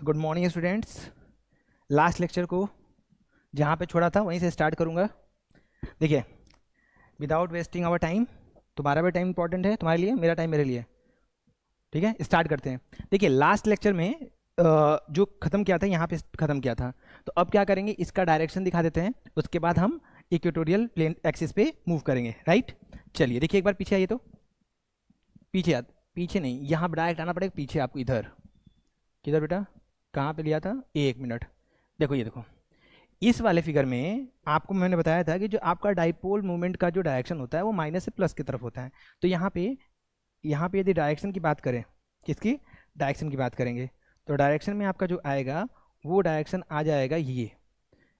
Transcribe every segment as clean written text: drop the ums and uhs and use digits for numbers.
Good morning students. Last lecture को जहाँ पे छोड़ा था वहीं से स्टार्ट करूँगा। देखिए, विदाउट वेस्टिंग आवर टाइम, तुम्हारा भी टाइम इंपॉर्टेंट है, तुम्हारे लिए, मेरा टाइम मेरे लिए, ठीक है। स्टार्ट करते हैं। देखिए, लास्ट लेक्चर में जो ख़त्म किया था यहाँ पे ख़त्म किया था, तो अब क्या करेंगे, इसका डायरेक्शन दिखा देते हैं, उसके बाद हम इक्वेटोरियल प्लेन एक्सिस पे मूव करेंगे, राइट। चलिए देखिए, एक बार पीछे आइए, तो पीछे नहीं, यहाँ डायरेक्ट आना पड़ेगा पीछे आपको। इधर किधर बेटा, कहाँ पे लिया था, एक मिनट। देखो ये देखो, इस वाले फिगर में आपको मैंने बताया था कि जो आपका डाइपोल मूवमेंट का जो डायरेक्शन होता है वो माइनस से प्लस की तरफ होता है। तो यहाँ पे यदि डायरेक्शन की बात करें, किसकी डायरेक्शन की बात करेंगे, तो डायरेक्शन में आपका जो आएगा वो डायरेक्शन आ जाएगा ये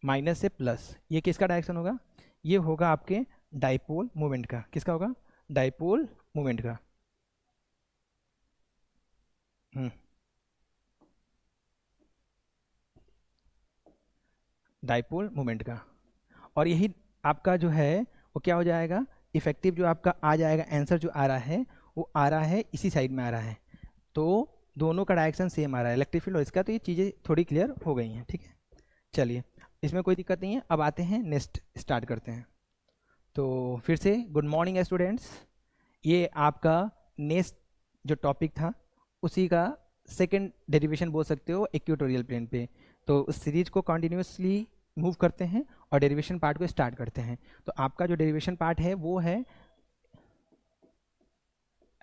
माइनस से प्लस। ये किसका डायरेक्शन होगा, ये होगा आपके डाइपोल मूवमेंट का। किसका होगा, डाइपोल मूवमेंट का। डाइपोल मूवमेंट का। और यही आपका जो है वो क्या हो जाएगा, इफेक्टिव जो आपका आ जाएगा, आंसर जो आ रहा है वो आ रहा है इसी साइड में आ रहा है। तो दोनों का डायरेक्शन सेम आ रहा है, इलेक्ट्रिक फील्ड और इसका। तो ये चीज़ें थोड़ी क्लियर हो गई हैं, ठीक है। चलिए, इसमें कोई दिक्कत नहीं है। अब आते हैं नेक्स्ट, स्टार्ट करते हैं। तो फिर से गुड मॉर्निंग स्टूडेंट्स। ये आपका नेक्स्ट जो टॉपिक था उसी का सेकंड डेरिवेशन बोल सकते हो, इक्वेटोरियल प्लेन पे। तो उस सीरीज को कंटिन्यूसली मूव करते हैं और डेरिवेशन पार्ट को स्टार्ट करते हैं। तो आपका जो डेरिवेशन पार्ट है वो है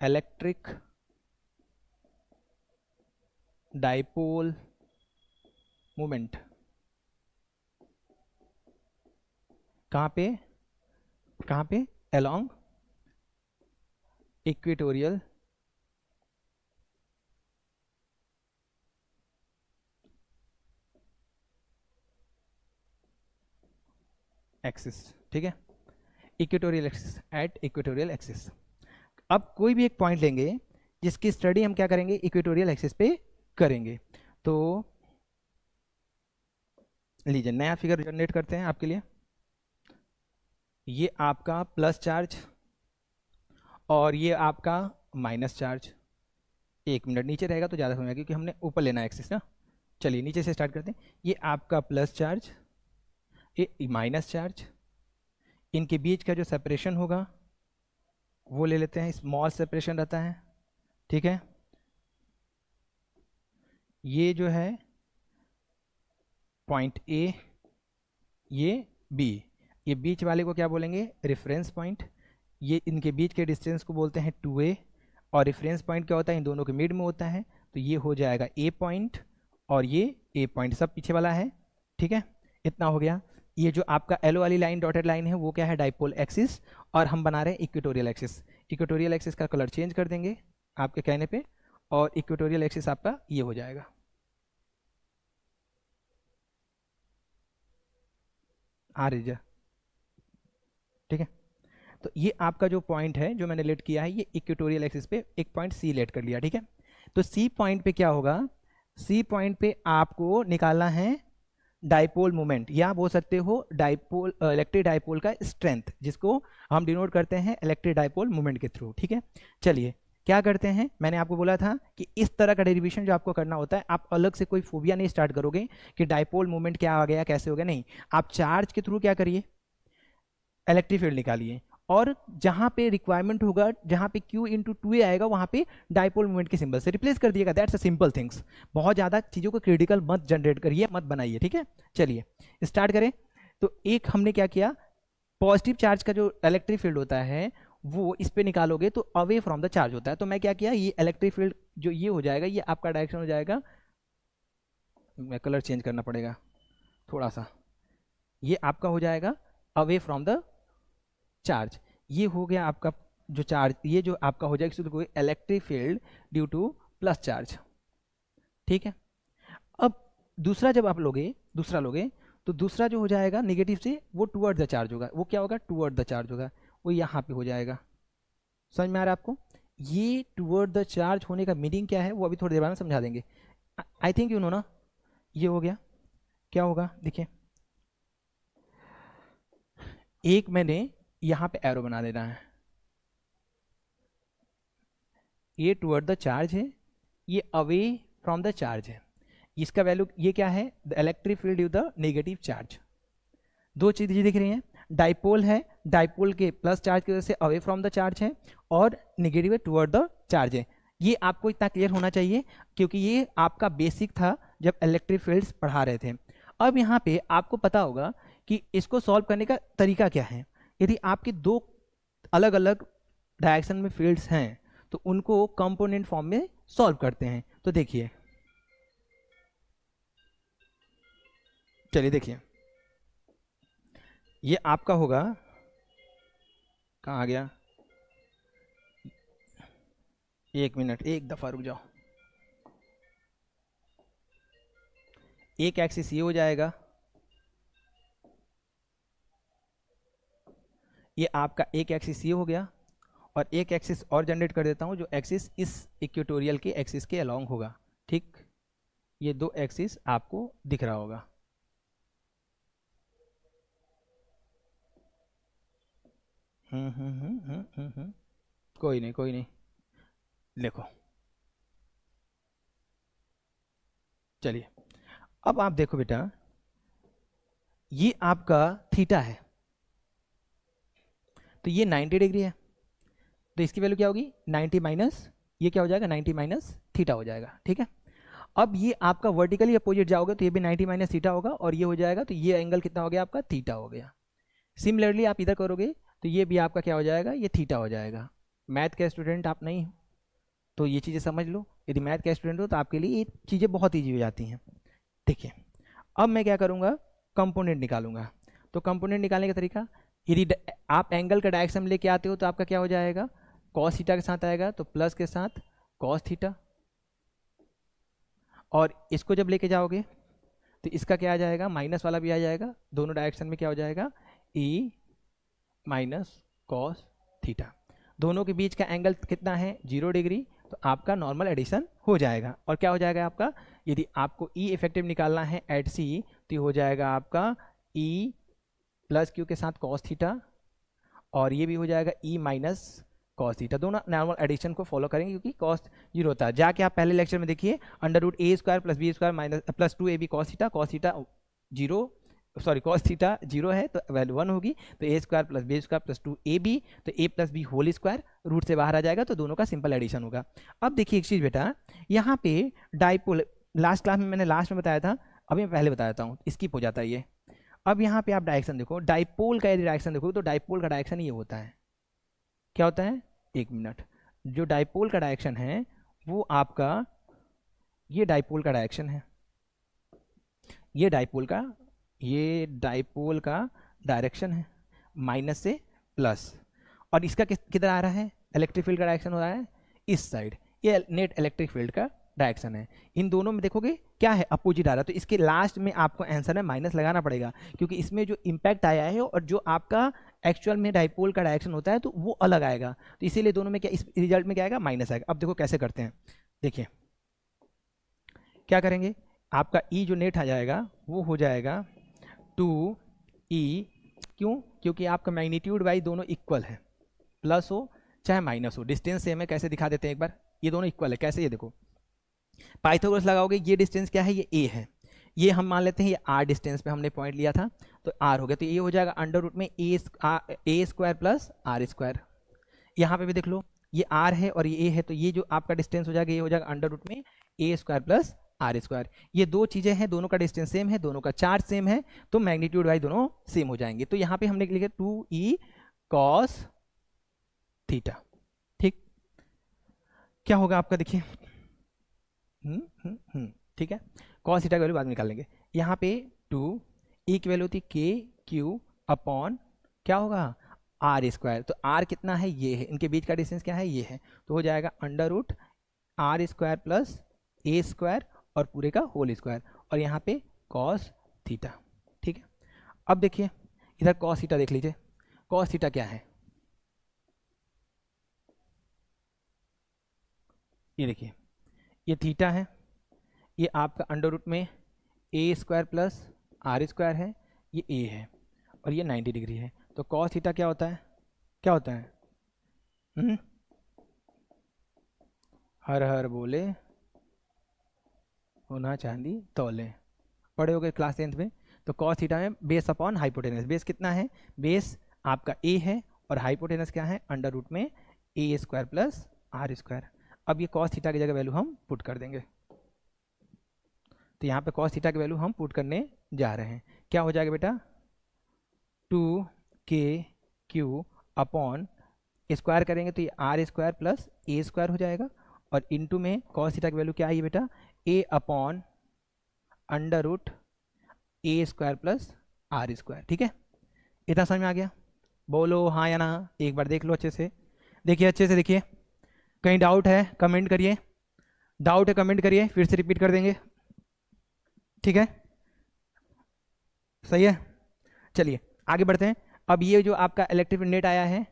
इलेक्ट्रिक डाइपोल मोमेंट। कहाँ पे अलोंग इक्वेटोरियल एक्सिस, ठीक है। Equatorial axis, at equatorial axis. अब कोई भी एक पॉइंट लेंगे जिसकी स्टडी हम क्या करेंगे, इक्वेटोरियल एक्सिस पे करेंगे। तो लीजिए, नया फिगर जनरेट करते हैं आपके लिए। ये आपका प्लस चार्ज और ये आपका माइनस चार्ज। एक मिनट, नीचे रहेगा तो ज़्यादा समय क्योंकि हमने ऊपर लेना है एक्सिस ना। चलिए नीचे से स्टार्ट करते हैं। ये आपका प्लस चार्ज, ये माइनस चार्ज, इनके बीच का जो सेपरेशन होगा वो ले लेते हैं, स्मॉल सेपरेशन रहता है, ठीक है। ये जो है पॉइंट ए, ये बी, ये बीच वाले को क्या बोलेंगे, रेफरेंस पॉइंट। ये इनके बीच के डिस्टेंस को बोलते हैं 2a, और रेफरेंस पॉइंट क्या होता है, इन दोनों के मिड में होता है। तो ये हो जाएगा ए पॉइंट और ये ए पॉइंट, सब पीछे वाला है, ठीक है। इतना हो गया। ये जो आपका एलो वाली लाइन, डॉटेड लाइन है, वो क्या है, डाइपोल एक्सिस। और हम बना रहे हैं इक्वेटोरियल एक्सिस। इक्वेटोरियल एक्सिस का कलर चेंज कर देंगे आपके कहने पे, और इक्वेटोरियल एक्सिस आपका ये हो जाएगा। आ रही जा, ठीक है। तो ये आपका जो पॉइंट है जो मैंने लेट किया है, ये इक्वेटोरियल एक्सिस पे एक पॉइंट सी लेट कर लिया, ठीक है। तो सी पॉइंट पे क्या होगा, सी पॉइंट पे आपको निकालना है डाइपोल मोमेंट, या बोल सकते हो डाइपोल, इलेक्ट्रिक डाइपोल का स्ट्रेंथ, जिसको हम डिनोट करते हैं इलेक्ट्रिक डाइपोल मोमेंट के थ्रू, ठीक है। चलिए क्या करते हैं, मैंने आपको बोला था कि इस तरह का डेरिवेशन जो आपको करना होता है, आप अलग से कोई फोबिया नहीं स्टार्ट करोगे कि डाइपोल मोमेंट क्या आ गया, कैसे हो गया, नहीं। आप चार्ज के थ्रू क्या करिए, इलेक्ट्रिक फील्ड निकालिए, और जहां पे रिक्वायरमेंट होगा, जहां पे Q इंटू 2a आएगा, वहां पे डाइपोल मोमेंट के सिंबल से रिप्लेस कर दिएगा। That's a simple things. बहुत ज़्यादा चीज़ों को क्रिटिकल मत जनरेट करिए, मत बनाइए, ठीक है। चलिए स्टार्ट करें। तो एक हमने क्या किया, पॉजिटिव चार्ज का जो इलेक्ट्रिक फील्ड होता है वो इस पे निकालोगे तो अवे फ्रॉम द चार्ज होता है। तो मैं क्या किया, ये इलेक्ट्रिक फील्ड जो ये हो जाएगा, ये आपका डायरेक्शन हो जाएगा, मैं कलर चेंज करना पड़ेगा थोड़ा सा, ये आपका हो जाएगा अवे फ्रॉम द चार्ज। ये हो गया आपका जो चार्ज, ये जो आपका हो जाएगा electric field due two plus charge, ठीक है। अब दूसरा जब आप लोगे, दूसरा लोगे, तो दूसरा जो हो जाएगा नेगेटिव से, वो टूवर्ड द चार्ज होगा। वो क्या होगा, टूवर्ड द चार्ज होगा, वो यहाँ पे हो जाएगा। समझ में आ रहा है आपको, ये टूवर्ड द चार्ज होने का मीनिंग क्या है वो अभी थोड़ी देर बाद में समझा देंगे। आई थिंक यू नो ना। ये हो गया, क्या होगा देखिए, एक मैंने यहाँ पे एरो बना देना है, ये टुवर्ड द चार्ज है, ये अवे फ्रॉम द चार्ज है। इसका वैल्यू ये क्या है, the electric field due the negative charge. दो चीज़ें दिख रही हैं, डाइपोल है, डाइपोल के प्लस चार्ज की वजह से अवे फ्रॉम द चार्ज है, और निगेटिव है टुवर्ड द चार्ज है। ये आपको इतना क्लियर होना चाहिए क्योंकि ये आपका बेसिक था जब इलेक्ट्रिक फील्ड्स पढ़ा रहे थे। अब यहाँ पे आपको पता होगा कि इसको सॉल्व करने का तरीका क्या है। यदि आपके दो अलग अलग डायरेक्शन में फील्ड्स हैं तो उनको कंपोनेंट फॉर्म में सॉल्व करते हैं। तो देखिए, चलिए देखिए, ये आपका होगा, कहाँ आ गया, एक मिनट, एक दफ़ा रुक जाओ। एक एक्सिस ये हो जाएगा, ये आपका एक एक्सिस ये हो गया, और एक एक्सिस और जनरेट कर देता हूँ जो एक्सिस इस इक्वेटोरियल के एक्सिस के अलोंग होगा। ठीक, ये दो एक्सिस आपको दिख रहा होगा। कोई नहीं, कोई नहीं, देखो, चलिए अब आप देखो बेटा, ये आपका थीटा है, तो ये 90 डिग्री है, तो इसकी वैल्यू क्या होगी, 90 माइनस, ये क्या हो जाएगा, 90 माइनस थीटा हो जाएगा। ठीक है, अब ये आपका वर्टिकली अपोजिट जाओगे तो ये भी 90 माइनस थीटा होगा, और ये हो जाएगा, तो ये एंगल कितना हो गया आपका, थीटा हो गया। सिमिलरली आप इधर करोगे तो ये भी आपका क्या हो जाएगा, ये थीटा हो जाएगा। मैथ के स्टूडेंट आप नहीं हो तो ये चीज़ें समझ लो, यदि मैथ के स्टूडेंट हो तो आपके लिए ये चीज़ें बहुत ईजी हो जाती हैं। देखिए, अब मैं क्या करूँगा, कंपोनेंट निकालूंगा। तो कंपोनेंट निकालने का तरीका, यदि आप एंगल का डायरेक्शन लेके आते हो तो आपका क्या हो जाएगा, कॉस थीटा के साथ आएगा, तो प्लस के साथ कॉस थीटा, और इसको जब लेके जाओगे तो इसका क्या आ जाएगा, माइनस वाला भी आ जाएगा, दोनों डायरेक्शन में क्या हो जाएगा, ई माइनस कॉस थीटा। दोनों के बीच का एंगल कितना है, 0 डिग्री, तो आपका नॉर्मल एडिशन हो जाएगा। और क्या हो जाएगा आपका, यदि आपको ई इफेक्टिव निकालना है एट सी, तो ये हो जाएगा आपका ई प्लस क्यू के साथ कॉस थीटा, और ये भी हो जाएगा ई माइनस कॉस थीटा। दोनों नॉर्मल एडिशन को फॉलो करेंगे क्योंकि कॉस 0 होता है। जाके आप पहले लेक्चर में देखिए, under root A square plus B square minus plus 2 A B cos theta 0, sorry cos theta 0 है तो वैल्यू 1 होगी, तो A square plus B square plus 2 A B, तो A plus B whole square root से बाहर आ जाएगा, तो दोनों का सिंपल एडिशन होगा। अब देखिए एक चीज़ बेटा, यहाँ पे डाइपोल लास्ट क्लास में मैंने लास्ट में बताया था, अभी मैं पहले बता देता हूँ, स्किप हो जाता है ये। अब यहाँ पे आप डायरेक्शन देखो, डाइपोल का यदि डायरेक्शन देखो तो डाइपोल का डायरेक्शन ये होता है, क्या होता है, एक मिनट, जो डाइपोल का डायरेक्शन है वो आपका, ये डाइपोल का डायरेक्शन है, ये डाइपोल का डायरेक्शन है, माइनस से प्लस, और इसका किधर आ रहा है, इलेक्ट्रिक फील्ड का डायरेक्शन हो रहा है इस साइड, ये नेट इलेक्ट्रिक फील्ड का डायरेक्शन है। इन दोनों में देखोगे क्या है, अपोजिट आ रहा है, तो इसके लास्ट में आपको आंसर में माइनस लगाना पड़ेगा क्योंकि इसमें जो इम्पैक्ट आया है और जो आपका एक्चुअल में डाइपोल का डायरेक्शन होता है तो वो अलग आएगा, तो इसीलिए दोनों में क्या, इस रिजल्ट में क्या आएगा, माइनस आएगा। अब देखो कैसे करते हैं, देखिए क्या करेंगे, आपका ई जो नेट आ जाएगा वो हो जाएगा 2E, क्यों, क्योंकि आपका मैग्नीट्यूड वाई दोनों इक्वल है, प्लस हो चाहे माइनस हो, डिस्टेंस सेम है, कैसे दिखा देते हैं एक बार, ये दोनों इक्वल है, कैसे, ये देखो पाइथागोरस लगाओगे, ये डिस्टेंस क्या है, ये ए है, ये हम मान लेते हैं ये आर डिस्टेंस पे हमने पॉइंट लिया था तो आर हो गया, तो ये हो जाएगा अंडर रूट में ए स्क्वायर प्लस आर स्क्वायर। यहाँ पे भी देख लो, ये आर है और ये ए है, तो ये जो आपका डिस्टेंस हो जाएगा ये हो जाएगा अंडर रूट में ए स्क्वायर प्लस आर स्क्वायर। ये दो चीजें हैं, दोनों का डिस्टेंस सेम है, दोनों का चार्ज सेम है, तो मैग्नीट्यूड वाइज दोनों सेम हो जाएंगे। तो यहाँ पे हमने लिखा 2E कॉस थीटा। ठीक, क्या होगा आपका, देखिए ठीक है, कॉस थीटा की वैल्यू बाद में निकाल लेंगे। यहाँ पे 2E की वैल्यू थी के क्यू अपॉन क्या होगा, आर स्क्वायर, तो आर कितना है, ये है, इनके बीच का डिस्टेंस क्या है, ये है, तो हो जाएगा under root r square plus ए स्क्वायर और पूरे का होल स्क्वायर, और यहाँ पे कॉस थीटा। ठीक है, अब देखिए इधर कॉस थीटा देख लीजिए, कॉस थीटा क्या है, ये देखिए, ये थीटा है, ये आपका अंडर रूट में ए स्क्वायर प्लस आर स्क्वायर है, ये ए है, और ये 90 डिग्री है, तो कॉस थीटा क्या होता है, क्या होता है, हर हर बोले, सोना चांदी तौलें, पढ़े हो गए क्लास 10th में। तो कॉस थीटा में बेस अपॉन हाइपोटेनस, बेस कितना है, बेस आपका ए है और हाइपोटेनस क्या है, अंडर रूट में ए स्क्वायर प्लस आर स्क्वायर। अब ये कॉस थीटा की जगह वैल्यू हम पुट कर देंगे, तो यहाँ पे कॉस थीटा की वैल्यू हम पुट करने जा रहे हैं। क्या हो जाएगा बेटा, 2k/q अपॉन स्क्वायर करेंगे तो ये आर स्क्वायर प्लस ए स्क्वायर हो जाएगा, और इनटू में कॉस थीटा की वैल्यू क्या आई बेटा, A upon under root A square plus R square. ठीक है, इतना समझ में आ गया, बोलो हाँ या ना, एक बार देख लो अच्छे से, देखिए अच्छे से देखिए, कहीं डाउट है कमेंट करिए, डाउट है कमेंट करिए, फिर से रिपीट कर देंगे। ठीक है, सही है, चलिए आगे बढ़ते हैं। अब ये जो आपका इलेक्ट्रिक नेट आया है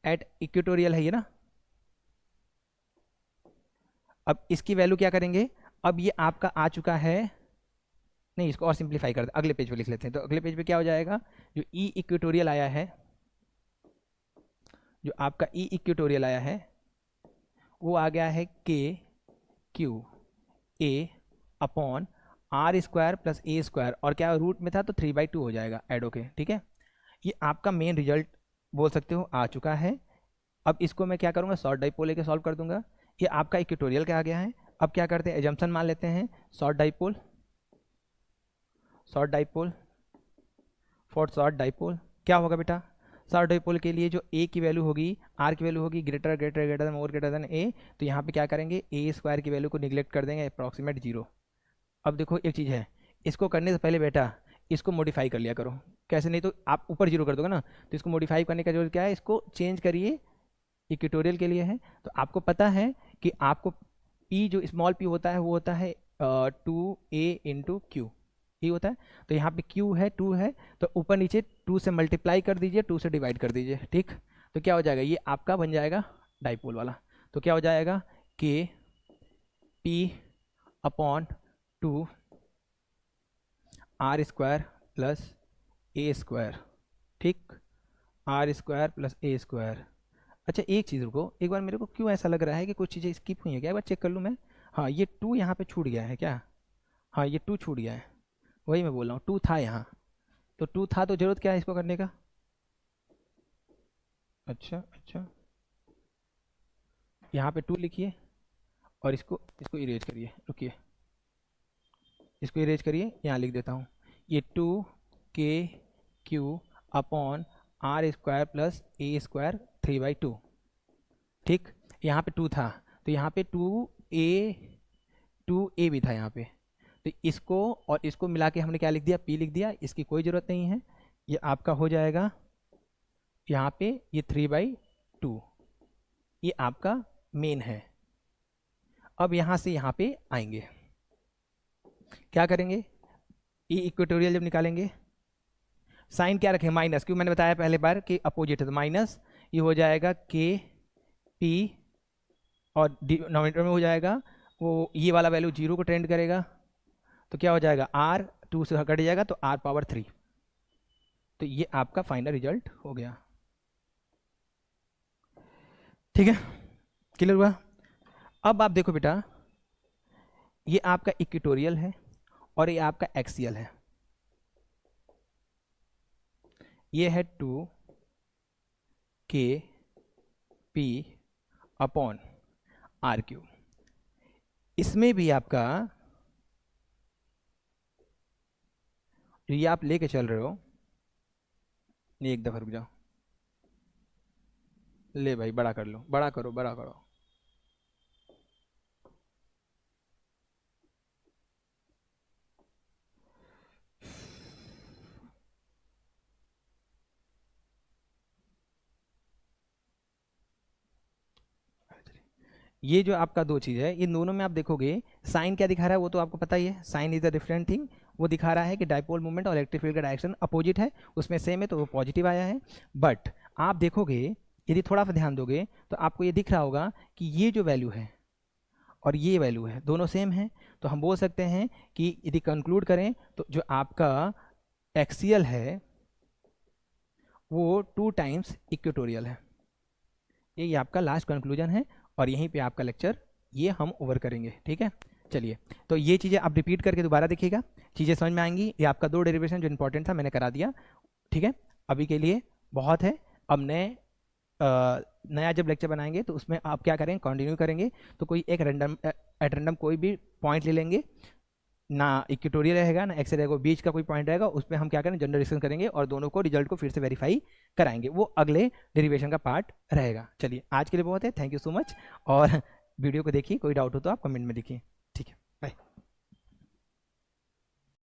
एट इक्वेटोरियल है ये ना, अब इसकी वैल्यू क्या करेंगे, अब ये आपका आ चुका है, नहीं इसको और सिंप्लीफाई कर दे, अगले पेज पे लिख लेते हैं। तो अगले पेज पे क्या हो जाएगा, जो ई इक्वेटोरियल आया है, जो आपका ई इक्वेटोरियल आया है वो आ गया है k/q a upon r square plus A square, और क्या रूट में था तो 3/2 हो जाएगा ऐड होके। ठीक है, ये आपका मेन रिजल्ट बोल सकते हो आ चुका है। अब इसको मैं क्या करूँगा, शॉर्ट डाइपोल लेके सॉल्व कर दूंगा। ये आपका इक्वेटोरियल का आ गया है। अब क्या करते हैं, एजम्पशन मान लेते हैं, short dipole, short dipole for short dipole क्या होगा बेटा, शॉर्ट डाइपोल के लिए जो ए की वैल्यू होगी, आर की वैल्यू होगी greater greater greater than more greater than A, तो यहाँ पे क्या करेंगे, ए स्क्वायर की वैल्यू को निगलेक्ट कर देंगे, अप्रॉक्सीमेट 0। अब देखो एक चीज़ है, इसको करने से पहले बेटा इसको मॉडिफाई कर लिया करो, कैसे, नहीं तो आप ऊपर 0 कर दोगे ना, तो इसको मॉडिफाई करने का जरूरत क्या है, इसको चेंज करिए, इक्वेटोरियल के लिए है। तो आपको पता है कि आपको पी जो स्मॉल पी होता है वो होता है 2a/q, ये होता है। तो यहाँ पे q है 2 है, तो ऊपर नीचे 2 से मल्टीप्लाई कर दीजिए, 2 से डिवाइड कर दीजिए। ठीक, तो क्या हो जाएगा, ये आपका बन जाएगा डाइपोल वाला। तो क्या हो जाएगा, k p/2 R square plus ए स्क्वायर। ठीक, आर स्क्वायर प्लस ए स्क्वायर। अच्छा एक चीज़ रुको, एक बार मेरे को क्यों ऐसा लग रहा है कि कुछ चीज़ें स्किप हुई हैं क्या, एक बार चेक कर लूँ मैं। हाँ ये 2 यहाँ पे छूट गया है क्या, हाँ ये 2 छूट गया है, वही मैं बोल रहा हूँ, 2 था यहाँ, तो 2 था तो जरूरत क्या है इसको करने का। अच्छा अच्छा, यहाँ पे 2 लिखिए और इसको इसको इरेज करिए, रुकिए इसको इरेज करिए, यहाँ लिख देता हूँ, ये 2k/q upon r square plus ए स्क्वायर 3/2। ठीक, यहाँ पे 2 था तो यहाँ पे 2a भी था यहाँ पे, तो इसको और इसको मिला के हमने क्या लिख दिया, p लिख दिया, इसकी कोई ज़रूरत नहीं है, ये आपका हो जाएगा यहाँ पे ये 3/2, ये आपका मेन है। अब यहाँ से यहाँ पे आएंगे, क्या करेंगे, ई इक्वेटोरियल जब निकालेंगे साइन क्या रखें, माइनस, क्योंकि मैंने बताया पहले बार कि अपोजिट है तो माइनस, ये हो जाएगा k/p और डिनोमिनेटर में हो जाएगा वो ये वाला वैल्यू 0 को ट्रेंड करेगा, तो क्या हो जाएगा, r 2 से कट जाएगा तो r⁻3। तो ये आपका फाइनल रिजल्ट हो गया। ठीक है, क्लियर हुआ। अब आप देखो बेटा, ये आपका इक्वेटोरियल है और ये आपका एक्सियल है, ये है 2k/p अपॉन r3। इसमें भी आपका ये आप लेके चल रहे हो, ये एक दफा रुक जाओ, ले भाई बड़ा कर लो, बड़ा करो बड़ा करो, ये जो आपका दो चीज़ है, इन दोनों में आप देखोगे साइन क्या दिखा रहा है, वो तो आपको पता ही है, sine is a different thing, वो दिखा रहा है कि डाइपोल मूवमेंट और इलेक्ट्रिक फील्ड का डायरेक्शन अपोजिट है, उसमें सेम है तो वो पॉजिटिव आया है। बट आप देखोगे यदि थोड़ा सा ध्यान दोगे तो आपको ये दिख रहा होगा कि ये जो वैल्यू है और ये वैल्यू है दोनों सेम है, तो हम बोल सकते हैं कि यदि कंक्लूड करें तो जो आपका एक्सियल है वो 2 टाइम्स इक्वेटोरियल है। ये आपका लास्ट कंक्लूजन है और यहीं पे आपका लेक्चर ये हम ओवर करेंगे। ठीक है, चलिए, तो ये चीज़ें आप रिपीट करके दोबारा देखिएगा, चीज़ें समझ में आएंगी। ये आपका 2 डेरिवेशन जो इंपॉर्टेंट था मैंने करा दिया, ठीक है। अभी के लिए बहुत है। अब नया जब लेक्चर बनाएंगे तो उसमें आप क्या करेंगे, कंटिन्यू करेंगे, तो कोई एक रैंडम एट रैंडम कोई भी पॉइंट ले लेंगे, ना इक्वेटोरियल रहेगा ना एक्स रहेगा, बीच का कोई पॉइंट रहेगा, उस पर हम क्या करेंगे, जनरलाइजेशन करेंगे और दोनों को रिजल्ट को फिर से वेरीफाई कराएंगे। वो अगले डेरिवेशन का पार्ट रहेगा। चलिए, आज के लिए बहुत है, थैंक यू सो मच। और वीडियो को देखिए, कोई डाउट हो तो आप कमेंट में लिखिए।